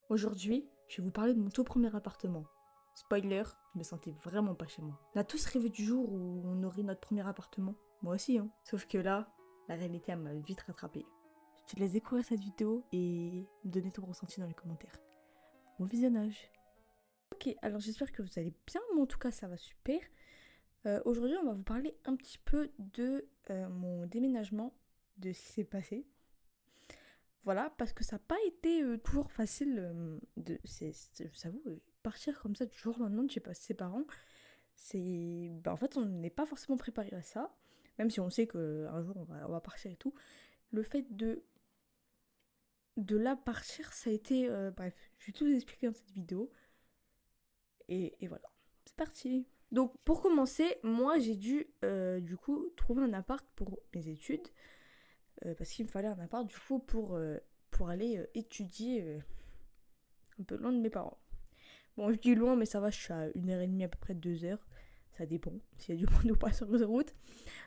Aujourd'hui, je vais vous parler de mon tout premier appartement. Spoiler, je me sentais vraiment pas chez moi. On a tous rêvé du jour où on aurait notre premier appartement. Moi aussi, hein. Sauf que là, la réalité, elle m'a vite rattrapée. Je te laisse découvrir cette vidéo et me donner ton ressenti dans les commentaires. Bon visionnage. Ok, alors j'espère que vous allez bien. Moi, en tout cas, ça va super. Aujourd'hui, on va vous parler un petit peu de mon déménagement, de ce qui s'est passé. Voilà, parce que ça n'a pas été toujours facile je vous avoue, partir comme ça du jour au lendemain de chez ses parents, en fait, on n'est pas forcément préparé à ça, même si on sait qu'un jour on va partir et tout. Le fait de là partir, ça a été... bref, je vais tout vous expliquer dans cette vidéo. Et voilà, c'est parti. Donc, pour commencer, moi, j'ai dû, du coup, trouver un appart pour mes études, parce qu'il me fallait un appart, du coup, pour aller étudier un peu loin de mes parents. Bon, je dis loin, mais ça va, je suis à 1h30, à peu près 2 heures. Ça dépend s'il y a du monde ou pas sur les routes.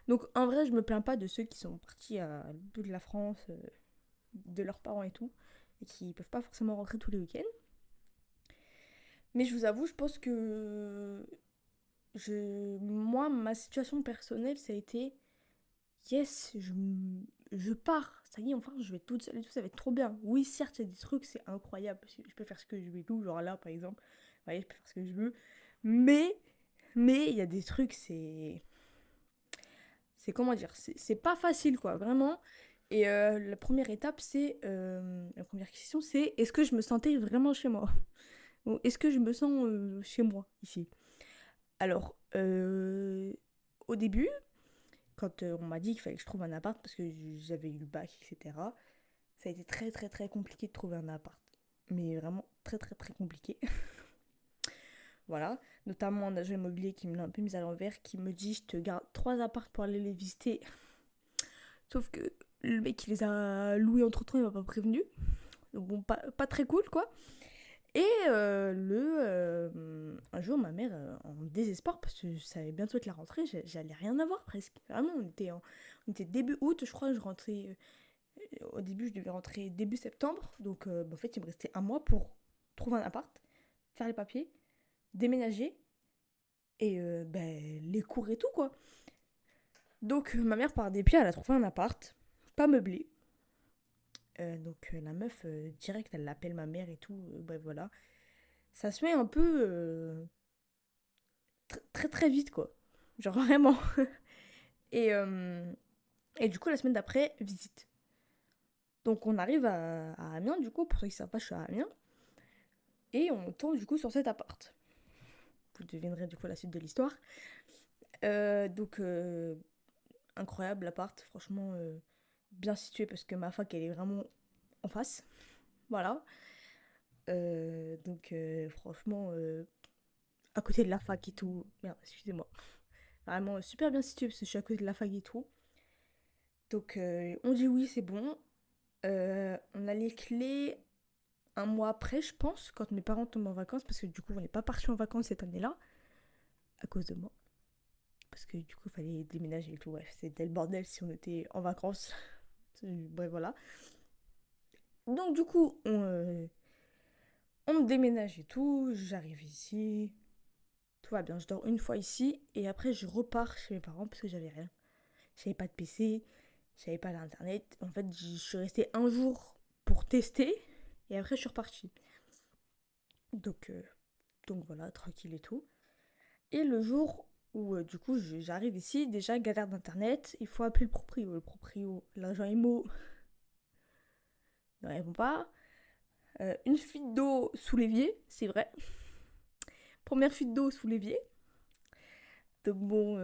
Donc, en vrai, je me plains pas de ceux qui sont partis à l'autre bout de la France, de leurs parents et tout, et qui peuvent pas forcément rentrer tous les week-ends. Mais je vous avoue, je pense que moi, ma situation personnelle, ça a été yes, je pars. Ça y est, enfin, je vais toute seule et tout, ça va être trop bien. Oui, certes, il y a des trucs, c'est incroyable. Parce que je peux faire ce que je veux et tout. Genre là, par exemple, vous voyez, je peux faire ce que je veux. Mais, mais il y a des trucs, c'est comment dire, c'est pas facile, quoi, vraiment. Et la première étape, la première question, c'est est-ce que je me sentais vraiment chez moi? Ou est-ce que je me sens chez moi, ici? Alors, au début, quand on m'a dit qu'il fallait que je trouve un appart parce que j'avais eu le bac, etc., ça a été très très très compliqué de trouver un appart. Mais vraiment très très très compliqué. Voilà. Notamment un agent immobilier qui me l'a un peu mis à l'envers, qui me dit je te garde 3 apparts pour aller les visiter. Sauf que le mec qui les a loués entre temps, il m'a pas prévenu. Donc bon, pas très cool quoi. Et un jour, ma mère, en désespoir, parce que ça allait bientôt être la rentrée, j'allais rien avoir presque. Vraiment, on était début août, je crois, je rentrais. Au début, je devais rentrer début septembre. Donc, en fait, il me restait un mois pour trouver un appart, faire les papiers, déménager et les cours et tout, quoi. Donc, ma mère, par dépit, elle a trouvé un appart, pas meublé. La meuf, direct, elle l'appelle ma mère et tout. Bref, voilà. Ça se met un peu très très vite, quoi. Genre vraiment. Et, euh, et du coup, la semaine d'après, visite. Donc, on arrive à Amiens, du coup, pour ceux qui ne savent pas, je suis à Amiens. Et on tombe, du coup, sur cet appart. Vous devinerez, du coup, la suite de l'histoire. Donc, incroyable l'appart, franchement, bien situé parce que ma fac, elle est vraiment en face. Voilà. Franchement, à côté de la fac et tout. Merde, excusez-moi. Vraiment super bien situé parce que je suis à côté de la fac et tout. Donc, on dit oui, c'est bon. On a les clés un mois après, je pense, quand mes parents tombent en vacances, parce que du coup, on n'est pas partis en vacances cette année-là, à cause de moi. Parce que du coup, il fallait déménager et tout. Bref, c'était le bordel si on était en vacances. Bref, voilà. Donc, du coup, on déménage et tout. J'arrive ici. Tout va bien. Je dors une fois ici. Et après, je repars chez mes parents parce que j'avais rien. J'avais pas de PC. J'avais pas d'internet. En fait, je suis restée un jour pour tester. Et après, je suis repartie. Donc, euh, donc voilà, tranquille et tout. Et le jour où du coup j'arrive ici, déjà galère d'internet, il faut appeler le proprio. Le proprio, l'agent IMO ne répond pas. Une fuite d'eau sous l'évier, c'est vrai. Première fuite d'eau sous l'évier. Donc bon,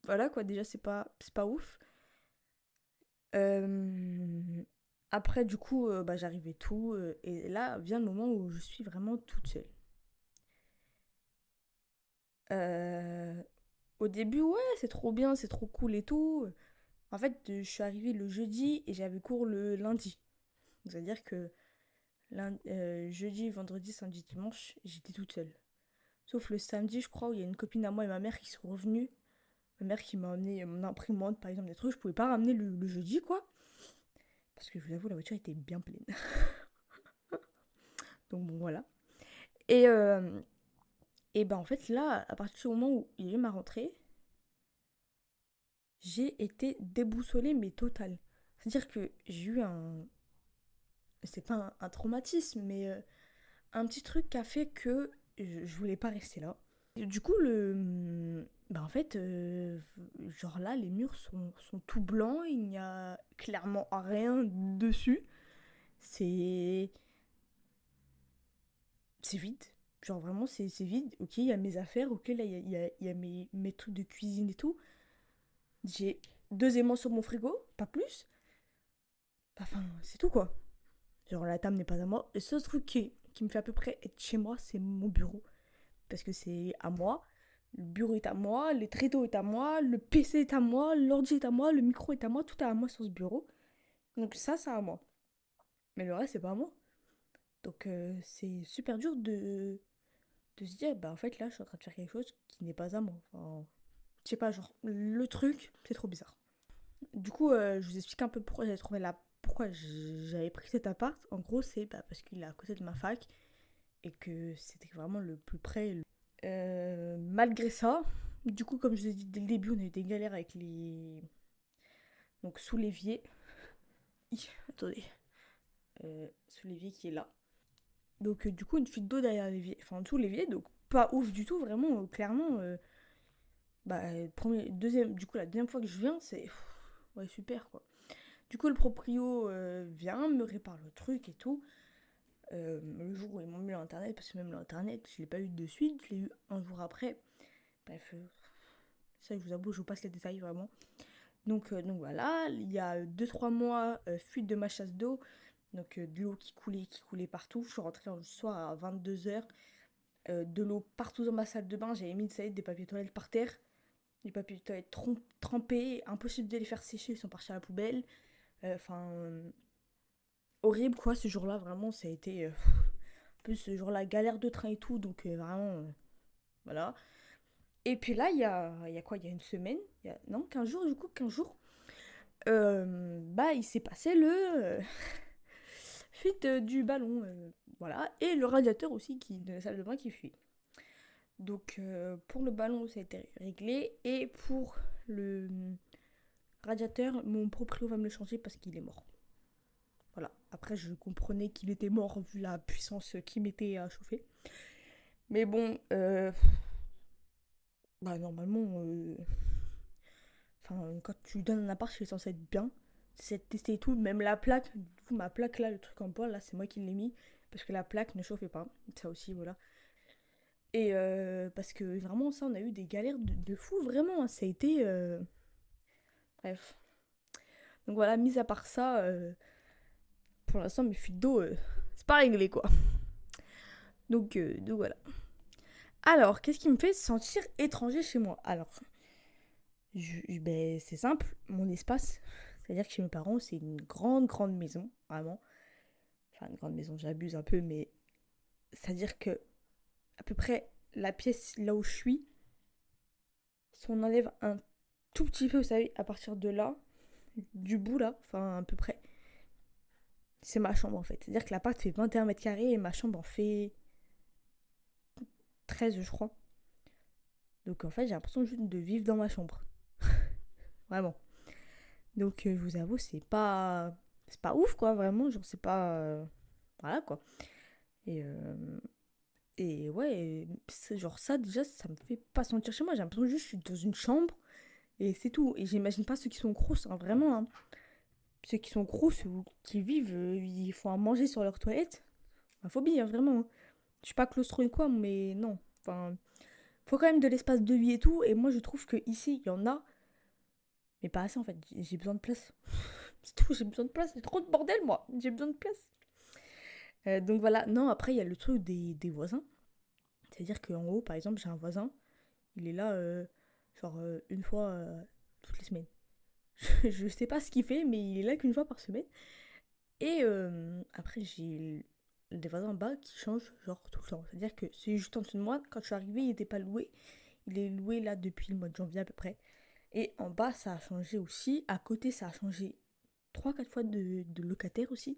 voilà quoi, déjà c'est pas ouf. Euh, Après du coup, j'arrive et tout. Et là vient le moment où je suis vraiment toute seule. Euh, Au début, ouais, c'est trop bien, c'est trop cool et tout. En fait, je suis arrivée le jeudi et j'avais cours le lundi. C'est-à-dire que jeudi, vendredi, samedi, dimanche, j'étais toute seule. Sauf le samedi, je crois, où il y a une copine à moi et ma mère qui sont revenues. Ma mère qui m'a amené mon imprimante, par exemple, des trucs. Je pouvais pas ramener le jeudi, quoi. Parce que je vous avoue, la voiture était bien pleine. Donc bon, voilà. Et, euh, et ben en fait, là, à partir du moment où il y a eu ma rentrée, j'ai été déboussolée, mais totale. C'est-à-dire que j'ai eu un. C'est pas un traumatisme, mais un petit truc qui a fait que je voulais pas rester là. Et du coup, bah en fait, genre là, les murs sont tout blancs, il n'y a clairement rien dessus. C'est. C'est vide. Genre vraiment, c'est vide. Ok, il y a mes affaires, ok, là, il y a mes trucs de cuisine et tout. J'ai 2 aimants sur mon frigo, pas plus. Enfin, c'est tout quoi. Genre la table n'est pas à moi. Le seul truc qui me fait à peu près être chez moi, c'est mon bureau. Parce que c'est à moi. Le bureau est à moi, les tréteaux est à moi, le PC est à moi, l'ordi est à moi, le micro est à moi, tout est à moi sur ce bureau. Donc ça, c'est à moi. Mais le reste, c'est pas à moi. Donc c'est super dur de se dire, bah en fait là, je suis en train de faire quelque chose qui n'est pas à moi. Enfin, je sais pas, genre, le truc, c'est trop bizarre. Du coup, je vous explique un peu pourquoi j'avais trouvé là, pourquoi j'avais pris cet appart. En gros, c'est bah, parce qu'il est à côté de ma fac et que c'était vraiment le plus près. Malgré ça, du coup, comme je vous ai dit dès le début, on a eu des galères avec les. Donc, sous l'évier. Attendez. Sous l'évier qui est là. Donc, du coup, une fuite d'eau derrière l'évier. Enfin, en dessous l'évier, donc pas ouf du tout, vraiment, clairement. Bah, deuxième, du coup, la deuxième fois que je viens, c'est. Ouais, super quoi. Du coup, le proprio vient, me répare le truc et tout. Le jour où ils m'ont mis l'internet, parce que même l'internet, je l'ai pas eu de suite, je l'ai eu un jour après. Bref, ça, je vous avoue, je vous passe les détails vraiment. Donc voilà, il y a 2-3 mois, fuite de ma chasse d'eau. Donc de l'eau qui coulait partout. Je suis rentrée un soir à 22h. De l'eau partout dans ma salle de bain. J'avais mis des papiers toilettes par terre. Les papiers toilettes trempés. Impossible de les faire sécher, ils sont partis à la poubelle. Enfin, horrible quoi ce jour-là. Vraiment, ça a été. En plus, ce jour-là, galère de train et tout. Donc vraiment, voilà. Et puis là, il y a quoi? Il y a une semaine? Non, 15 jours du coup, 15 jours. Bah, il s'est passé le fuite du ballon, voilà, et le radiateur aussi de la salle de bain qui fuit. Donc pour le ballon, ça a été réglé, et pour le radiateur, mon proprio va me le changer parce qu'il est mort. Voilà. Après, je comprenais qu'il était mort vu la puissance qu'il mettait à chauffer. Mais bon, bah normalement, enfin, quand tu donnes un appart, c'est censé être bien. C'est testé et tout. Même la plaque, du coup, ma plaque là, le truc en bois, là, c'est moi qui l'ai mis. Parce que la plaque ne chauffait pas. Ça aussi, voilà. Et parce que vraiment, ça, on a eu des galères de fou, vraiment. Ça a été. Bref. Donc voilà, mis à part ça, pour l'instant, mes fuites d'eau, c'est pas réglé, quoi. Donc voilà. Alors, qu'est-ce qui me fait sentir étranger chez moi? Alors, ben, c'est simple, mon espace. C'est-à-dire que chez mes parents, c'est une grande, grande maison, vraiment. Enfin, une grande maison, j'abuse un peu, mais c'est-à-dire que à peu près la pièce là où je suis, si on enlève un tout petit peu, vous savez, à partir de là, du bout là, enfin à peu près, c'est ma chambre en fait. C'est-à-dire que l'appart fait 21 mètres carrés et ma chambre en fait 13, je crois. Donc en fait, j'ai l'impression juste de vivre dans ma chambre. Vraiment. Donc je vous avoue, c'est pas ouf quoi, vraiment, genre c'est pas voilà quoi. Et ouais, c'est genre ça déjà, ça me fait pas sentir chez moi. J'ai l'impression juste que je suis dans une chambre et c'est tout. Et j'imagine pas ceux qui sont grosses, hein, vraiment. Hein. Ceux qui sont grosses ou qui vivent, ils font à manger sur leur toilette. Ma phobie, hein, vraiment. Hein. Je suis pas claustro et quoi, mais non. Enfin, faut quand même de l'espace de vie et tout. Et moi, je trouve que ici, il y en a, mais pas assez en fait. J'ai besoin de place. C'est tout, j'ai besoin de place. J'ai trop de bordel, moi. J'ai besoin de place. Donc voilà. Non, après, il y a le truc des voisins. C'est-à-dire qu'en haut, par exemple, j'ai un voisin. Il est là, genre, une fois toutes les semaines. Je sais pas ce qu'il fait, mais il est là qu'une fois par semaine. Et après, j'ai des voisins en bas qui changent, genre, tout le temps. C'est-à-dire que c'est juste en dessous de moi. Quand je suis arrivée, il n'était pas loué. Il est loué là depuis le mois de janvier à peu près. Et en bas, ça a changé aussi. À côté, ça a changé 3-4 fois de locataire aussi.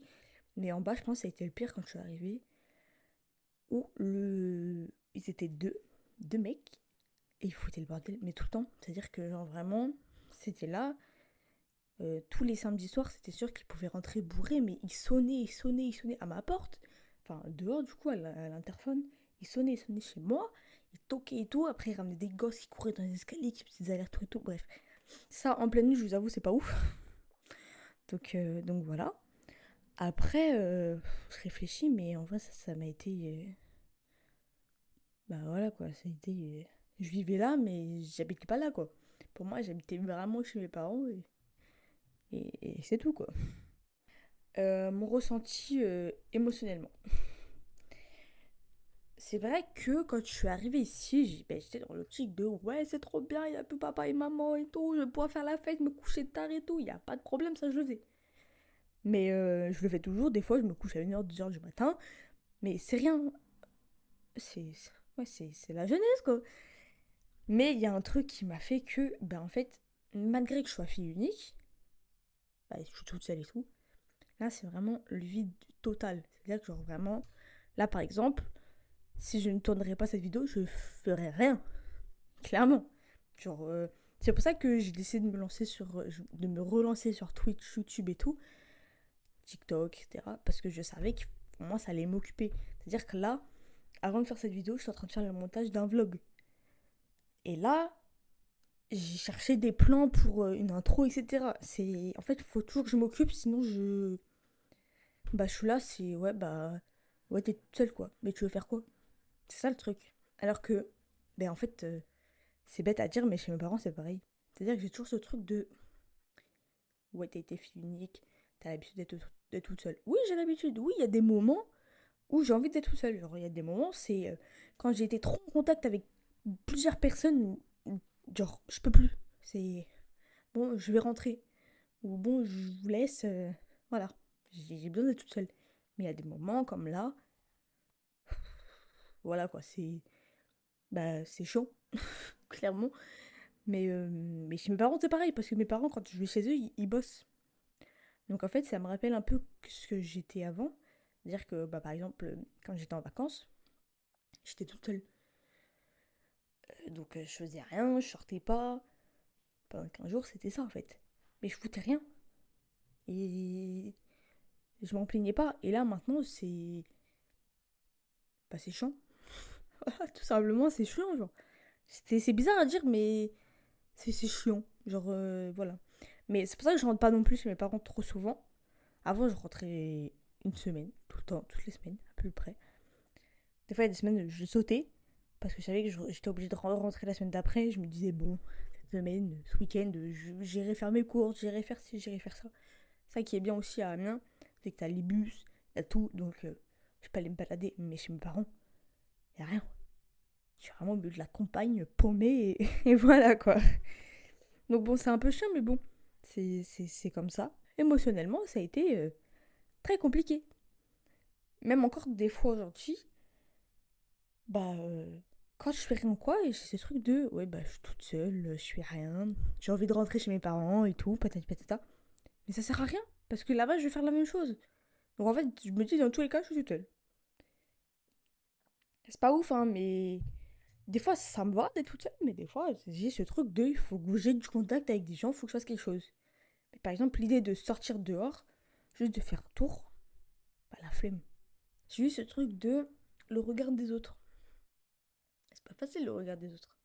Mais en bas, je pense que ça a été le pire quand je suis arrivée. où ils étaient deux mecs, et ils foutaient le bordel, mais tout le temps. C'est-à-dire que, genre, vraiment, c'était là. Tous les samedis soirs, c'était sûr qu'ils pouvaient rentrer bourrés, mais ils sonnaient à ma porte. Enfin, dehors, du coup, à l'interphone. Ils sonnaient chez moi. Ils toquaient et tout. Après, ils ramenaient des gosses qui couraient dans les escaliers, qui faisaient des allers-retours et tout. Bref, ça, en pleine nuit, je vous avoue, c'est pas ouf. Donc voilà. Après, je réfléchis, mais en vrai, ça m'a été. Bah voilà, quoi. Ça a été. Je vivais là, mais j'habitais pas là, quoi. Pour moi, j'habitais vraiment chez mes parents et c'est tout, quoi. Mon ressenti émotionnellement. C'est vrai que quand je suis arrivée ici, j'étais dans l'optique de ouais, c'est trop bien, il n'y a plus papa et maman et tout, je vais pouvoir faire la fête, me coucher tard et tout, il n'y a pas de problème, ça je le fais. Mais je le fais toujours, des fois je me couche à 1h, 2h du matin, mais c'est rien. Ouais, c'est la jeunesse quoi. Mais il y a un truc qui m'a fait que, ben en fait, malgré que je sois fille unique, bah, je suis toute seule et tout, là c'est vraiment le vide total. C'est-à-dire que genre vraiment, là par exemple, si je ne tournerais pas cette vidéo, je ferais rien. Clairement. Genre, c'est pour ça que j'ai décidé de me relancer sur Twitch, YouTube et tout, TikTok, etc. Parce que je savais que pour moi, ça allait m'occuper. C'est-à-dire que là, avant de faire cette vidéo, je suis en train de faire le montage d'un vlog. Et là, j'ai cherché des plans pour une intro, etc. En fait, il faut toujours que je m'occupe, sinon bah, je suis là, ouais, t'es toute seule, quoi. Mais tu veux faire quoi? C'est ça le truc. Alors que, ben en fait, c'est bête à dire, mais chez mes parents, c'est pareil. C'est-à-dire que j'ai toujours ce truc de ouais, t'as été fille unique, t'as l'habitude d'être toute seule. Oui, j'ai l'habitude. Oui, il y a des moments où j'ai envie d'être toute seule. Genre, il y a des moments, c'est quand j'ai été trop en contact avec plusieurs personnes, genre, je peux plus. C'est bon, je vais rentrer. Ou bon, je vous laisse. Voilà, j'ai besoin d'être toute seule. Mais il y a des moments comme là, voilà quoi, c'est chaud, clairement. Mais chez mes parents, c'est pareil, parce que mes parents, quand je vais chez eux, ils bossent. Donc en fait, ça me rappelle un peu ce que j'étais avant. C'est-à-dire que, bah, par exemple, quand j'étais en vacances, j'étais toute seule. Donc je faisais rien, je sortais pas. Pendant 15 jours, c'était ça en fait. Mais je foutais rien. Et je m'en plaignais pas. Et là, maintenant, c'est. Bah, c'est chiant. Voilà, tout simplement, c'est chiant, genre. C'est bizarre à dire, mais c'est chiant. Genre, voilà. Mais c'est pour ça que je rentre pas non plus chez mes parents trop souvent. Avant, je rentrais une semaine, tout le temps, toutes les semaines, à peu près. Des fois, il y a des semaines, je sautais, parce que je savais que j'étais obligée de rentrer la semaine d'après. Je me disais, bon, cette semaine, ce week-end, j'irai faire mes courses, j'irai faire ci, j'irai faire ça. Ça qui est bien aussi à Amiens, c'est que t'as les bus, y a tout, donc je peux aller me balader. Mais chez mes parents, y a rien. J'ai vraiment au milieu de la campagne, paumée, et voilà quoi. Donc bon, c'est un peu chiant, mais bon, c'est comme ça. Émotionnellement, ça a été très compliqué. Même encore des fois aujourd'hui, bah, quand je fais rien quoi, et j'ai ce truc de, ouais, bah, je suis toute seule, je suis rien, j'ai envie de rentrer chez mes parents et tout, patati patata. Mais ça sert à rien, parce que là-bas, je vais faire la même chose. Donc en fait, je me dis, dans tous les cas, je suis toute seule. C'est pas ouf, hein, mais des fois, ça me va d'être toute seule, mais des fois, j'ai ce truc de, il faut que j'ai du contact avec des gens, il faut que je fasse quelque chose. Mais par exemple, l'idée de sortir dehors, juste de faire un tour, bah, la flemme. J'ai eu ce truc de le regard des autres. C'est pas facile le regard des autres.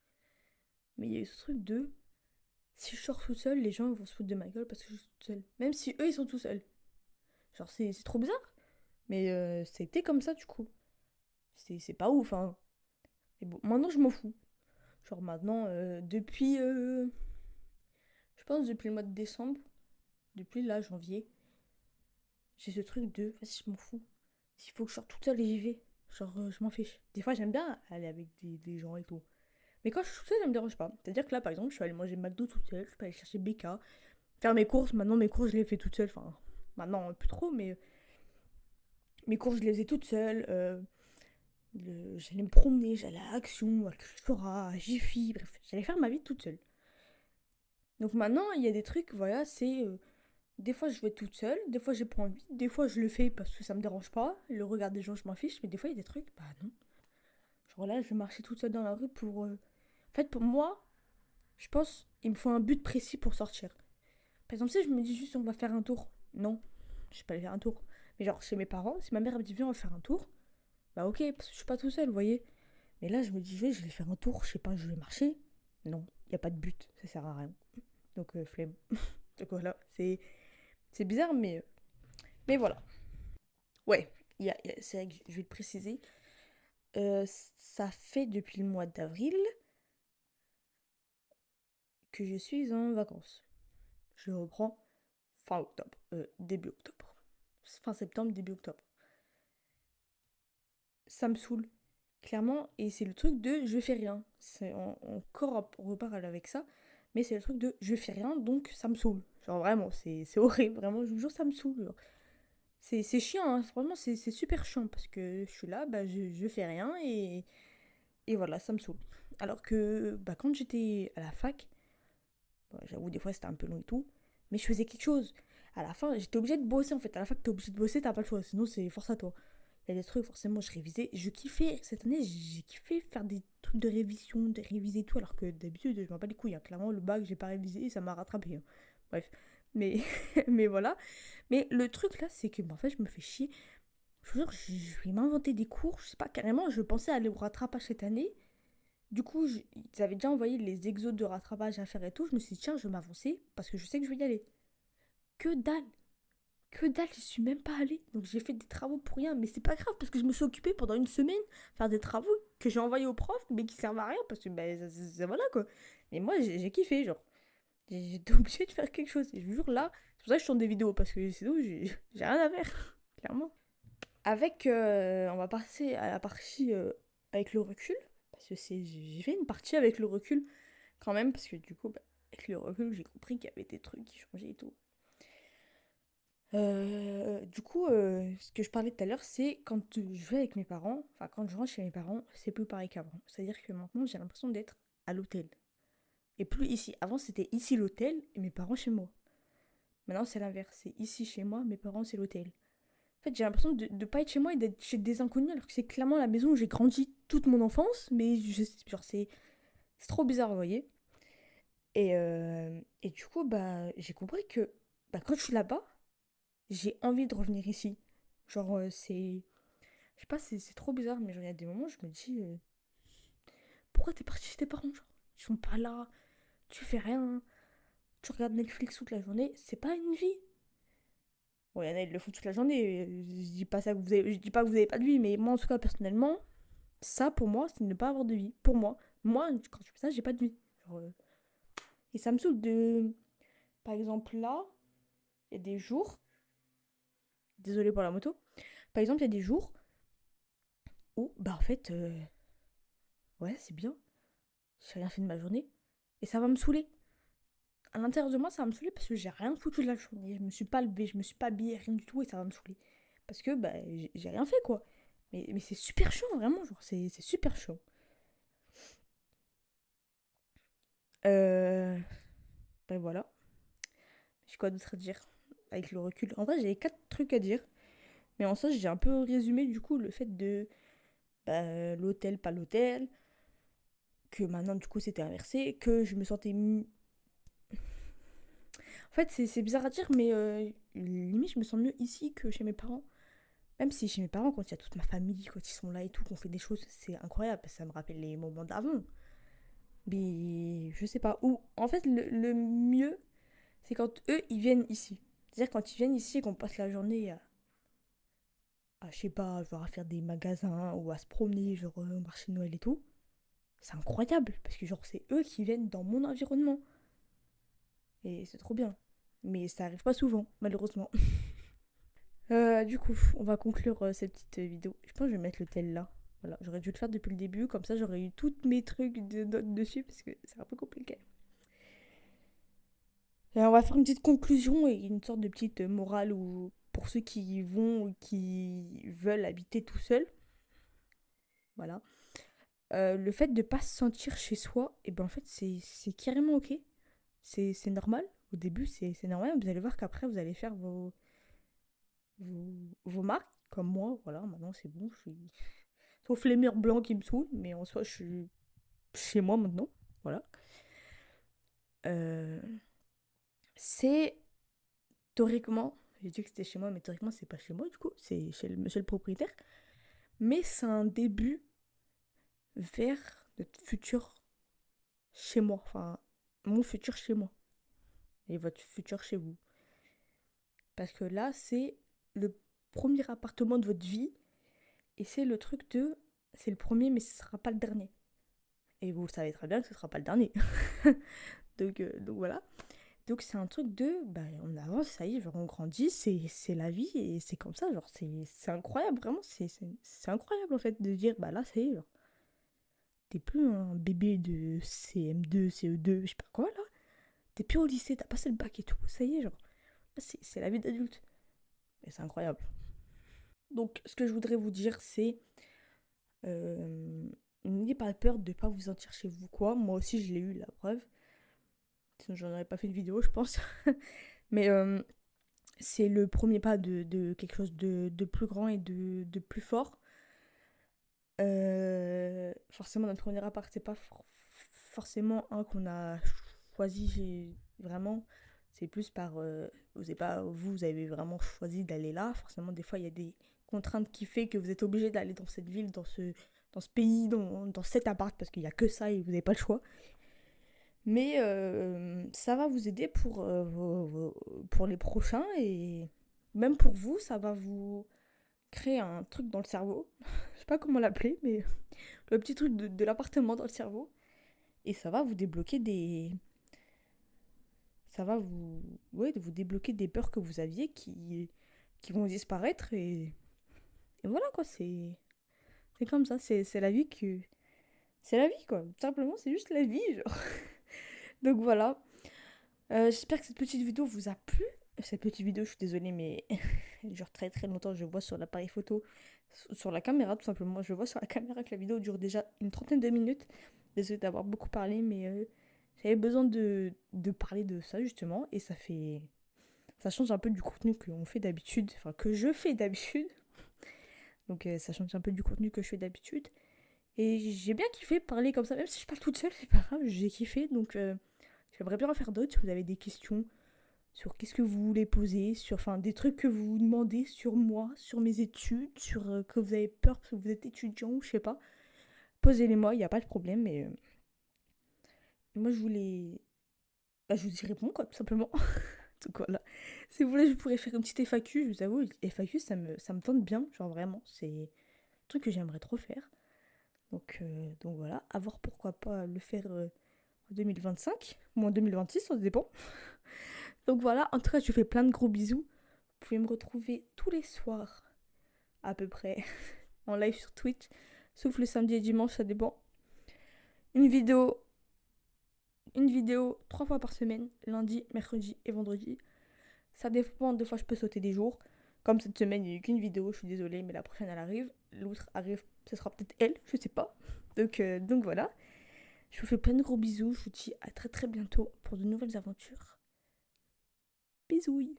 Mais il y a eu ce truc de si je sors tout seul, les gens vont se foutre de ma gueule parce que je suis toute seule. Même si eux ils sont tout seuls. Genre c'est trop bizarre. Mais c'était comme ça du coup. C'est pas ouf hein. Mais bon, maintenant je m'en fous. Genre maintenant, depuis, je pense depuis le mois de décembre, depuis là janvier, j'ai ce truc de vas-y je m'en fous. S'il faut que je sorte toute seule et j'y vais. Genre je m'en fiche. Des fois j'aime bien aller avec des gens et tout. Mais quand je suis toute seule, ça me dérange pas. C'est-à-dire que là, par exemple, je suis allée manger McDo toute seule, je peux aller chercher BK, faire mes courses. Maintenant, mes courses, je les fais toute seule. Enfin, maintenant, plus trop, mais mes courses, je les faisais toute seule. J'allais me promener, j'allais à Action, à Cultura, à Jiffy, bref, j'allais faire ma vie toute seule. Donc maintenant, il y a des trucs, voilà, c'est Des fois, je vais toute seule, des fois, j'ai pas envie, des fois, je le fais parce que ça me dérange pas. Le regard des gens, je m'en fiche, mais des fois, il y a des trucs, bah non. Genre là, je vais marcher toute seule dans la rue pour. En fait, pour moi, je pense, il me faut un but précis pour sortir. Par exemple, si je me dis juste, on va faire un tour. Non, je vais pas aller faire un tour. Mais genre, chez mes parents, si ma mère me dit, viens, on va faire un tour, bah ok, parce que je suis pas tout seul, vous voyez. Mais là, je me dis, je vais faire un tour, je sais pas, je vais marcher. Non, il n'y a pas de but, ça sert à rien. Donc, flemme. Donc voilà, c'est bizarre, mais voilà. Ouais, c'est vrai que je vais te préciser. Euh, Ça fait depuis le mois d'avril que je suis en vacances. Je reprends fin octobre, début octobre. Fin septembre, début octobre. Ça me saoule, clairement, et c'est le truc de je fais rien. Encore on repart avec ça, mais c'est le truc de je fais rien, donc ça me saoule. Genre vraiment, c'est horrible, vraiment, je vous jure, ça me saoule. Genre. C'est chiant, hein, vraiment, c'est super chiant, parce que je suis là, bah, je fais rien, et voilà, ça me saoule. Alors que bah, quand j'étais à la fac, bon, j'avoue, des fois c'était un peu long et tout, mais je faisais quelque chose. À la fin, j'étais obligée de bosser en fait. À la fac, t'es obligée de bosser, t'as pas le choix, sinon c'est force à toi. Il y a des trucs, forcément, je révisais. Je kiffais, cette année, j'ai kiffé faire des trucs de révision, de réviser tout, alors que d'habitude, je m'en bats les couilles. Hein. Clairement, le bac, j'ai pas révisé, ça m'a rattrapé. Hein. Bref. Mais, mais voilà. Mais le truc là, c'est que, bah, en fait, je me fais chier. Je vous jure, je vais m'inventer des cours. Je sais pas, carrément, je pensais aller au rattrapage cette année. Du coup, ils avaient déjà envoyé les exos de rattrapage à faire et tout. Je me suis dit, tiens, je vais m'avancer parce que je sais que je vais y aller. Que dalle! Que dalle, je suis même pas allée. Donc j'ai fait des travaux pour rien. Mais c'est pas grave parce que je me suis occupée pendant une semaine à faire des travaux que j'ai envoyés au prof mais qui servent à rien parce que ben, voilà quoi. Mais moi j'ai kiffé, genre. J'étais obligée de faire quelque chose. Et je vous jure là, c'est pour ça que je tourne des vidéos parce que sinon j'ai rien à faire, clairement. Avec, on va passer à la partie avec le recul. Parce que j'ai fait une partie avec le recul quand même parce que du coup, bah, avec le recul, j'ai compris qu'il y avait des trucs qui changeaient et tout. Du coup, ce que je parlais tout à l'heure, c'est quand je vais avec mes parents, enfin quand je rentre chez mes parents, c'est plus pareil qu'avant. C'est-à-dire que maintenant, j'ai l'impression d'être à l'hôtel. Et plus ici. Avant, c'était ici l'hôtel et mes parents chez moi. Maintenant, c'est l'inverse. C'est ici chez moi, mes parents, c'est l'hôtel. En fait, j'ai l'impression de ne pas être chez moi et d'être chez des inconnus, alors que c'est clairement la maison où j'ai grandi toute mon enfance. Mais genre, c'est trop bizarre, vous voyez. Et du coup, bah, j'ai compris que bah, quand je suis là-bas, j'ai envie de revenir ici. Genre, c'est. Je sais pas, c'est trop bizarre, mais genre, il y a des moments où je me dis pourquoi t'es parti chez tes parents genre, ils sont pas là, tu fais rien, tu regardes Netflix toute la journée, c'est pas une vie. Bon, il y en a, ils le font toute la journée, je dis pas ça que je dis pas que vous avez pas de vie, mais moi, en tout cas, personnellement, ça, pour moi, c'est ne pas avoir de vie. Pour moi, quand je fais ça, j'ai pas de vie. Genre, et ça me saoule de. Par exemple, là, il y a des jours, désolé pour la moto, par exemple, il y a des jours où, bah, en fait, ouais, c'est bien, j'ai rien fait de ma journée, et ça va me saouler. À l'intérieur de moi, ça va me saouler parce que j'ai rien foutu de la journée. Je me suis pas levée, je me suis pas habillée, rien du tout, et ça va me saouler. Parce que bah, j'ai rien fait, quoi. Mais c'est super chiant, vraiment, genre, c'est super chiant. Euh... Ben voilà. J'ai quoi d'autre à dire avec le recul. En vrai, j'avais quatre trucs à dire. Mais en soi, j'ai un peu résumé, du coup, le fait de bah, l'hôtel, pas l'hôtel. Que maintenant, du coup, c'était inversé. Que je me sentais. En fait, c'est bizarre à dire, mais limite, je me sens mieux ici que chez mes parents. Même si chez mes parents, quand il y a toute ma famille, quand ils sont là et tout, qu'on fait des choses, c'est incroyable, parce que ça me rappelle les moments d'avant. Mais je sais pas. Ou en fait, le mieux, c'est quand eux, ils viennent ici. C'est-à-dire quand ils viennent ici et qu'on passe la journée je sais pas, genre à faire des magasins ou à se promener, genre au marché de Noël et tout. C'est incroyable, parce que genre c'est eux qui viennent dans mon environnement. Et c'est trop bien. Mais ça arrive pas souvent, malheureusement. Du coup, on va conclure cette petite vidéo. Je pense que je vais mettre le tel là. Voilà, j'aurais dû le faire depuis le début, comme ça j'aurais eu tous mes trucs de notes dessus, parce que c'est un peu compliqué. Et on va faire une petite conclusion et une sorte de petite morale où, pour ceux qui vont ou qui veulent habiter tout seuls. Voilà. Le fait de pas se sentir chez soi, et ben en fait c'est carrément ok. C'est normal, Au début, c'est normal. Vous allez voir qu'après, vous allez faire vos marques, comme moi. Voilà, maintenant, c'est bon. Je suis... Sauf les murs blancs qui me saoulent, mais en soi, je suis chez moi maintenant. Voilà. Euh, c'est théoriquement, j'ai dit que c'était chez moi, mais théoriquement, c'est pas chez moi, du coup. C'est chez le monsieur le propriétaire. Mais c'est un début vers notre futur chez moi. Enfin, mon futur chez moi. Et votre futur chez vous. Parce que là, c'est le premier appartement de votre vie. Et c'est le truc de... C'est le premier, mais ce sera pas le dernier. Et vous savez très bien que ce sera pas le dernier. donc voilà. Donc c'est un truc de... Bah, on avance, ça y est, genre on grandit, c'est la vie et c'est comme ça. Genre c'est incroyable, vraiment. C'est incroyable en fait de dire, bah là, c'est... Genre, t'es plus un bébé de CM2, CE2, je sais pas quoi là. T'es plus au lycée, t'as passé le bac et tout. Ça y est, genre, c'est la vie d'adulte. Et c'est incroyable. Donc, ce que je voudrais vous dire, c'est euh, n'ayez pas peur de ne pas vous sentir chez vous, quoi. Moi aussi, je l'ai eu, la preuve. Sinon, j'en aurais pas fait une vidéo, je pense. Mais c'est le premier pas de quelque chose de plus grand et de plus fort. Forcément, notre premier appart, c'est pas forcément un qu'on a choisi vraiment. C'est plus par. Vous avez vraiment choisi d'aller là. Forcément, des fois, il y a des contraintes qui fait que vous êtes obligé d'aller dans cette ville, dans ce pays, dans cet appart, parce qu'il n'y a que ça et vous n'avez pas le choix. Mais ça va vous aider pour les prochains et même pour vous, ça va vous créer un truc dans le cerveau. Je sais pas comment l'appeler, mais le petit truc de l'appartement dans le cerveau. Et ça va vous débloquer des. Ça va vous. Ouais, vous débloquer des peurs que vous aviez qui vont disparaître. Et voilà quoi, c'est comme ça. C'est la vie que. C'est la vie quoi. Tout simplement, c'est juste la vie, genre. Donc voilà. J'espère que cette petite vidéo vous a plu. Cette petite vidéo, je suis désolée, mais elle dure très très longtemps. Je vois sur l'appareil photo, sur la caméra tout simplement. Je vois sur la caméra que la vidéo dure déjà une trentaine de minutes. Désolée d'avoir beaucoup parlé, mais j'avais besoin de parler de ça justement. Et ça fait. Ça change un peu du contenu qu'on fait d'habitude. Enfin, que je fais d'habitude. Donc ça change un peu du contenu que je fais d'habitude. Et j'ai bien kiffé parler comme ça. Même si je parle toute seule, c'est pas grave. J'ai kiffé. Donc j'aimerais bien en faire d'autres si vous avez des questions sur qu'est-ce que vous voulez poser, sur enfin, des trucs que vous vous demandez sur moi, sur mes études, sur que vous avez peur parce que vous êtes étudiant ou je sais pas. Posez-les-moi, il n'y a pas de problème. Mais moi, je voulais. Bah, je vous y réponds, quoi, tout simplement. Donc voilà. Si vous voulez, je pourrais faire une petite FAQ. Je vous avoue, FAQ, ça me tente bien. Genre vraiment, c'est un truc que j'aimerais trop faire. Donc voilà, à voir pourquoi pas le faire en 2025 ou en 2026, ça dépend. Donc voilà, en tout cas, je vous fais plein de gros bisous. Vous pouvez me retrouver tous les soirs, à peu près, en live sur Twitch, sauf le samedi et dimanche, ça dépend. Une vidéo, une vidéo 3 fois par semaine, lundi, mercredi et vendredi. Ça dépend, des fois je peux sauter des jours. Comme cette semaine, il n'y a eu qu'une vidéo, je suis désolée, mais la prochaine elle arrive. L'autre arrive, ce sera peut-être elle, je sais pas. Donc voilà. Je vous fais plein de gros bisous, je vous dis à très très bientôt pour de nouvelles aventures. Bisous.